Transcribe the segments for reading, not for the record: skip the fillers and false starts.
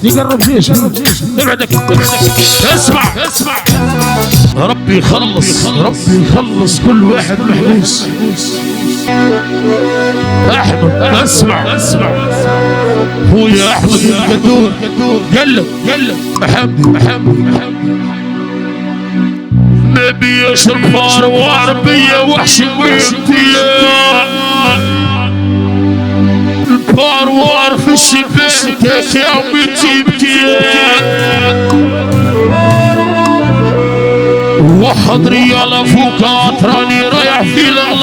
يقرب ليش ابعدك اسمع ربي يخلص كل واحد محبوس. احمد اسمع خويا احمد القدور قلب محمد نبي يشرب فار وعربية وحش وامتياز الفار في الشباك يا بتبكي واحد ريال فوق راني رايح في الله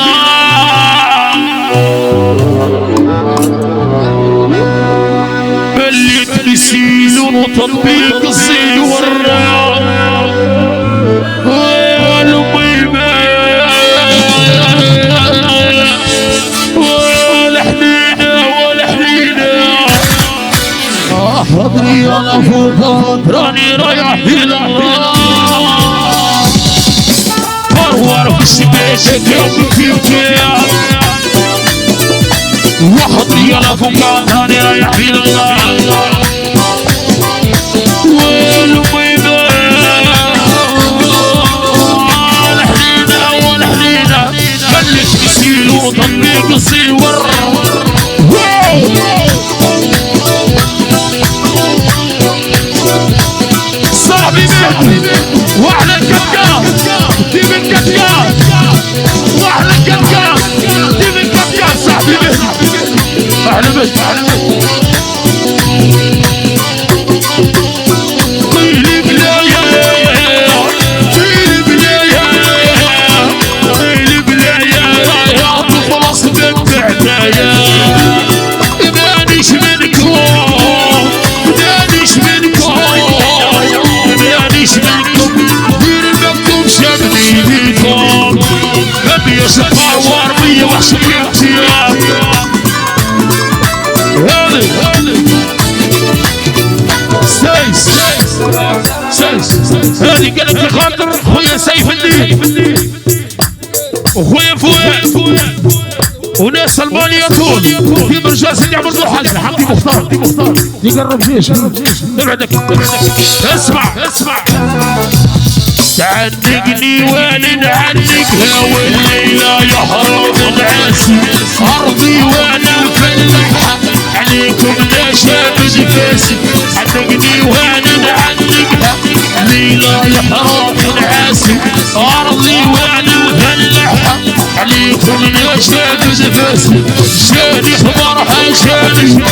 مليت بسيل وتطبيق الزي والراب والميمة والحنينة واحد ريال فوق راني رايح في الله في الشباشة يوم فيك واحد ريال فوق راني رايح في الله والميمة والحنينة بلش بسيل وطبيق الصور صاحبي مهدي واحلى الكتكات دي من كتكات واحلى الكتكات دي من كتكات صاحبي مهدي احلى مهدي قيلي بلايا يا خلاص بالبعدايا مانيش منكم شبني بيكم نبي يشفع وارمية وحش الامتياز سيس هذه قالت لخاطر خويا سيف الدين وخويا فؤاد وناس المانيا طول في برجال سيدي عبد الحاج حمدي مختار يقرب ليش ابعدك اسمع تعنقني والد عنقها والليلة يحرم العسل أرضي وأنا مفلحة عليكم لا شابج كاسي عنقني والد عنقها الليلة يحرم العسل أرضي وأنا مفلحة عليكم لا شابج كاسي شاني خبرها شاني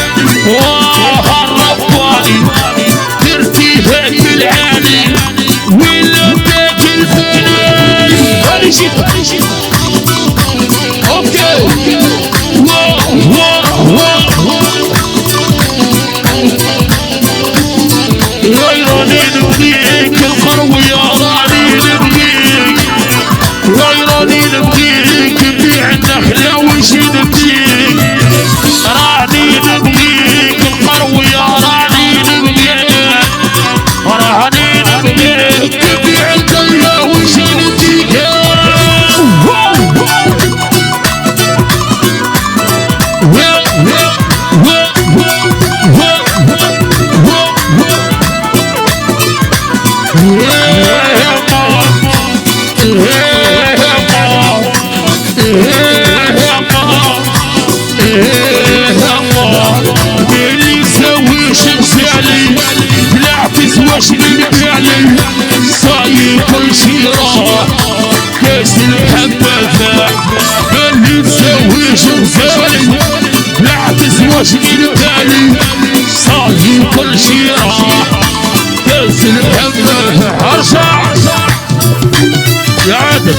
الرباني ترتيبك بالعالي اوكي غيراني نبغيك القروية راني نبغيك بيع النخلة وش نبغيك راني نبغيك القروية راني نبغيك بيع القلة وش نبغيك اللي يسويش مثالي تلعبس واش بالفعلي صاير كل شي راح كاس الحبة فاح اللي يسويش مثالي تلعبس واش بالفعلي صاير كل شي راح كاس الحبة ارجع يا عادل